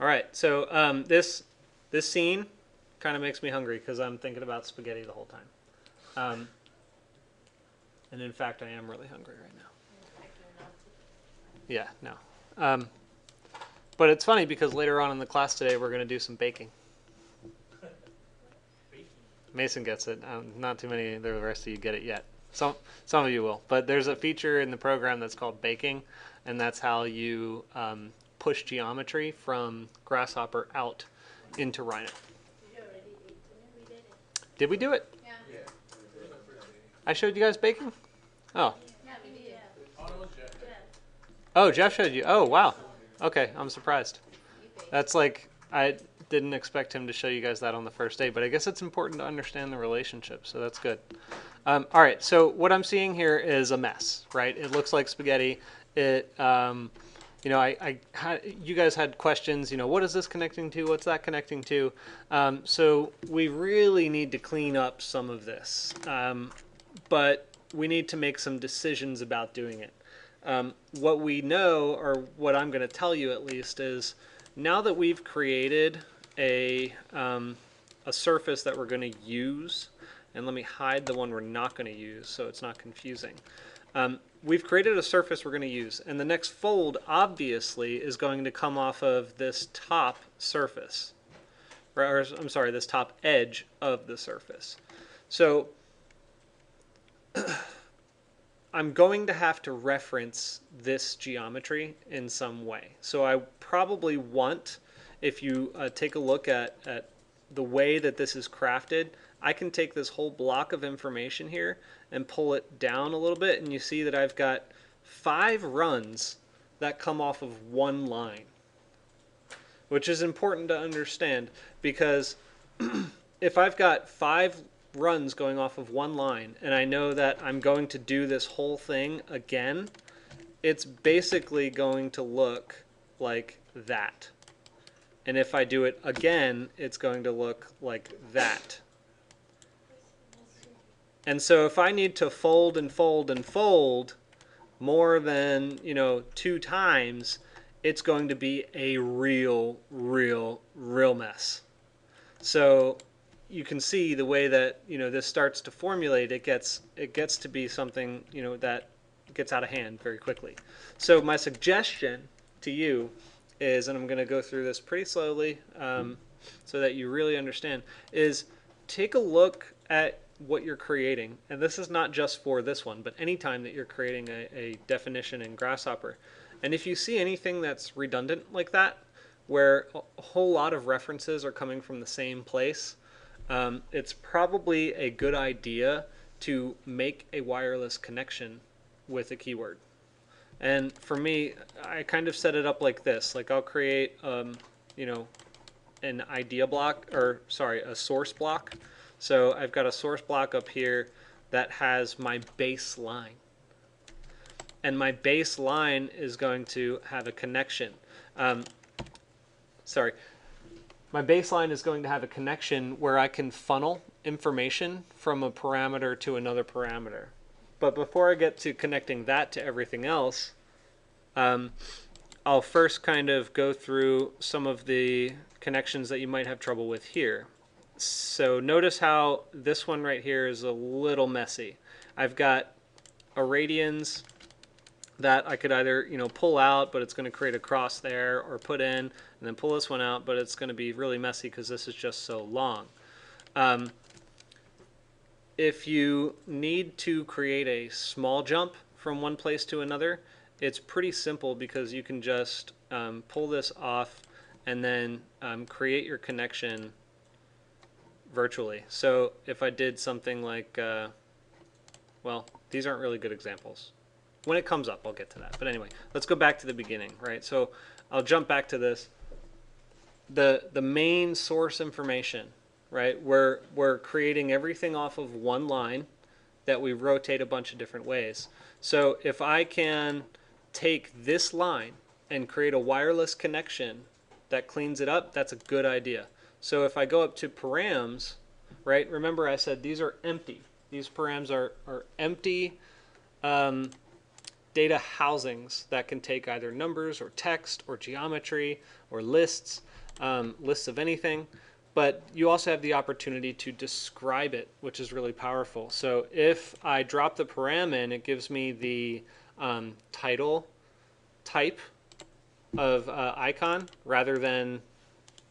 All right, so this scene kind of makes me hungry because I'm thinking about spaghetti the whole time. And in fact, I am really hungry right now. Yeah, no. But it's funny because later on in the class today, we're going to do some baking. Mason gets it. Not too many of the rest of you get it yet. Some of you will. But there's a feature in the program that's called baking, and that's how you push geometry from Grasshopper out into Rhino. Did we do it? Yeah. I showed you guys baking? Oh. Yeah, we did. Oh, Jeff showed you. Oh, wow. Okay, I'm surprised. That's like, I didn't expect him to show you guys that on the first day, but I guess it's important to understand the relationship, so that's good. All right, so what I'm seeing here is a mess, right? It looks like spaghetti. It, you know, you guys had questions, you know, what is this connecting to? What's that connecting to? So we really need to clean up some of this, but we need to make some decisions about doing it. What we know, or what I'm going to tell you at least, is now that we've created a surface that we're going to use, and let me hide the one we're not going to use so it's not confusing. We've created a surface we're going to use, and the next fold obviously is going to come off of this top surface, or I'm sorry, this top edge of the surface. So I'm going to have to reference this geometry in some way. So I probably want, if you take a look at the way that this is crafted, I can take this whole block of information here and pull it down a little bit, and you see that I've got 5 runs that come off of one line, which is important to understand because if I've got 5 runs going off of one line and I know that I'm going to do this whole thing again, it's basically going to look like that. And if I do it again, it's going to look like that. And so if I need to fold and fold and fold more than, 2 times, it's going to be a real mess. So you can see the way that this starts to formulate. It gets to be something that gets out of hand very quickly. So my suggestion to you is, and I'm going to go through this pretty slowly so that you really understand, is take a look at what you're creating. And this is not just for this one, but anytime that you're creating a definition in Grasshopper. And if you see anything that's redundant like that, where a whole lot of references are coming from the same place, it's probably a good idea to make a wireless connection with a keyword. And for me, I kind of set it up like this. Like I'll create, an idea block, or sorry, a source block. So I've got a source block up here that has my baseline. And my baseline is going to have a connection. My baseline is going to have a connection where I can funnel information from a parameter to another parameter. But before I get to connecting that to everything else, I'll first kind of go through some of the connections that you might have trouble with here. So notice how this one right here is a little messy. I've got irradians that I could either pull out, but it's going to create a cross there, or put in and then pull this one out, but it's going to be really messy because this is just so long. If you need to create a small jump from one place to another, it's pretty simple because you can just pull this off and then create your connection virtually. So if I did something like, well, these aren't really good examples. When it comes up, I'll get to that. But anyway, let's go back to the beginning, right? So I'll jump back to this. The main source information, right? We're creating everything off of one line that we rotate a bunch of different ways. So if I can take this line and create a wireless connection that cleans it up, that's a good idea. So if I go up to params, right? Remember I said these are empty. These params are empty data housings that can take either numbers or text or geometry or lists, lists of anything. But you also have the opportunity to describe it, which is really powerful. So if I drop the param in, it gives me the title type of icon rather than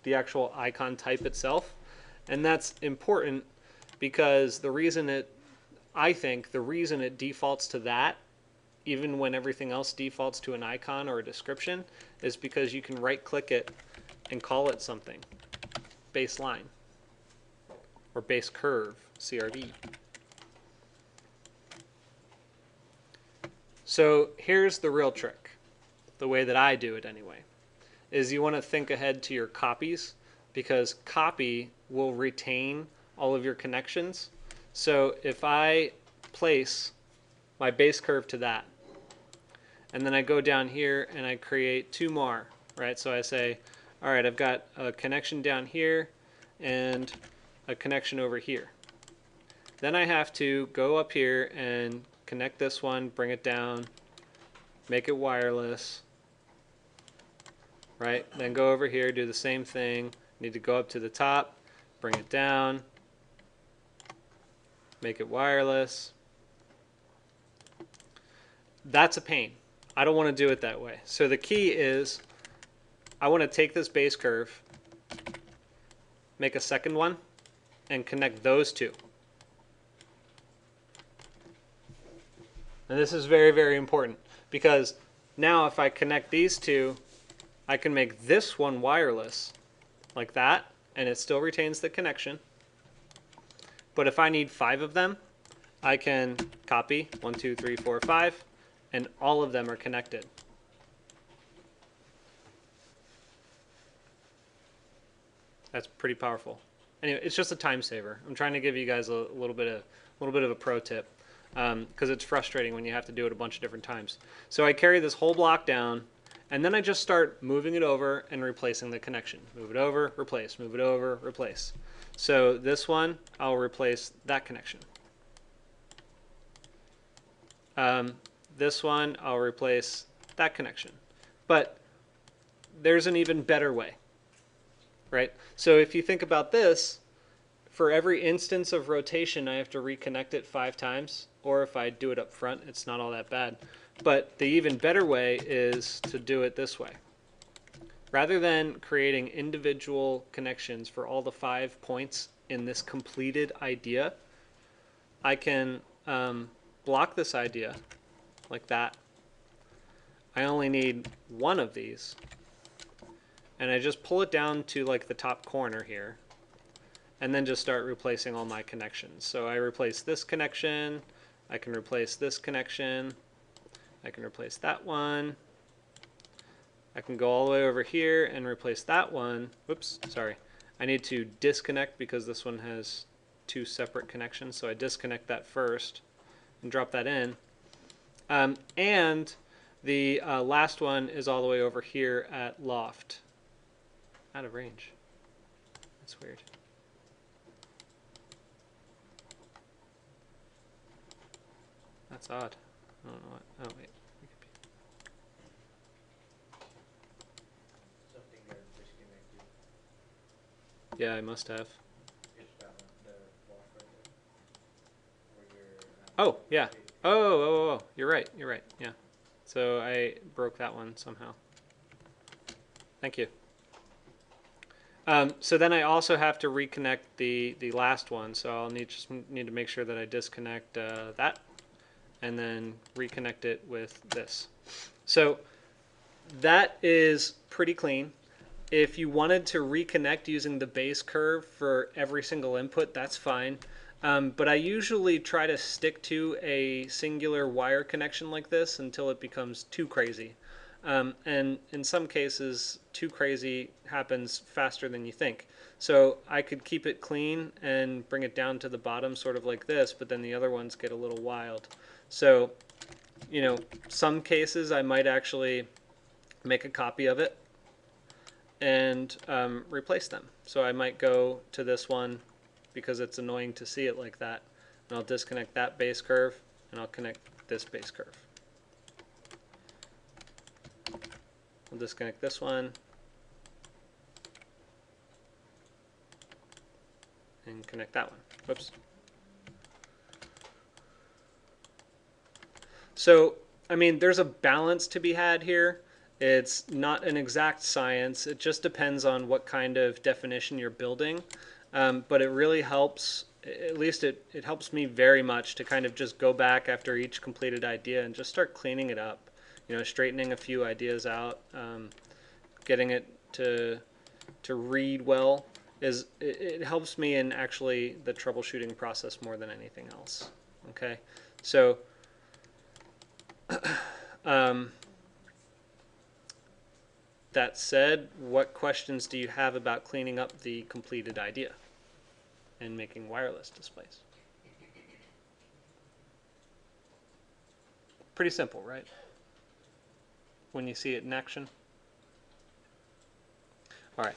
the actual icon type itself. And that's important because I think the reason it defaults to that, even when everything else defaults to an icon or a description, is because you can right click it and call it something. Baseline or base curve, CRV. So here's the real trick, the way that I do it anyway, is you want to think ahead to your copies, because copy will retain all of your connections. So if I place my base curve to that, and then I go down here and I create two more, right? So I say, all right, I've got a connection down here and a connection over here. Then I have to go up here and connect this one, bring it down, make it wireless, right? Then go over here, do the same thing. Need to go up to the top, bring it down, make it wireless. That's a pain. I don't want to do it that way. So the key is I want to take this base curve, make a second one, and connect those two. And this is very, very important, because now if I connect these two, I can make this one wireless like that, and it still retains the connection. But if I need 5 of them, I can copy 1, 2, 3, 4, 5, and all of them are connected. That's pretty powerful. Anyway, it's just a time saver. I'm trying to give you guys a little bit of a pro tip, because it's frustrating when you have to do it a bunch of different times. So I carry this whole block down, and then I just start moving it over and replacing the connection. Move it over, replace, move it over, replace. So this one, I'll replace that connection. This one, I'll replace that connection. But there's an even better way, right? So if you think about this, for every instance of rotation, I have to reconnect it 5 times, or if I do it up front, it's not all that bad. But the even better way is to do it this way. Rather than creating individual connections for all the 5 points in this completed idea, I can block this idea like that. I only need 1 of these, and I just pull it down to like the top corner here, and then just start replacing all my connections. So I replace this connection, I can replace this connection, I can replace that one, I can go all the way over here and replace that one. Whoops, sorry. I need to disconnect because this one has 2 separate connections, so I disconnect that first and drop that in. And the last one is all the way over here at loft. Out of range. That's weird. That's odd. I don't know what. Oh, wait. Yeah, I must have. Oh, yeah. Oh, you're right. You're right. Yeah. So I broke that one somehow. Thank you. So then I also have to reconnect the last one. So I'll just need to make sure that I disconnect that and then reconnect it with this. So that is pretty clean. If you wanted to reconnect using the base curve for every single input, that's fine. But I usually try to stick to a singular wire connection like this until it becomes too crazy. And in some cases, too crazy happens faster than you think. So I could keep it clean and bring it down to the bottom sort of like this, but then the other ones get a little wild. So, you know, some cases I might actually make a copy of it and replace them. So I might go to this one because it's annoying to see it like that, and I'll disconnect that base curve and I'll connect this base curve. We'll disconnect this one and connect that one. Whoops. So, I mean, there's a balance to be had here. It's not an exact science. It just depends on what kind of definition you're building. But it really helps, at least it helps me very much to kind of just go back after each completed idea and just start cleaning it up. You know, straightening a few ideas out, getting it to read well. It helps me in actually the troubleshooting process more than anything else. Okay, so that said, what questions do you have about cleaning up the completed idea and making wireless displays? Pretty simple, right? When you see it in action. All right.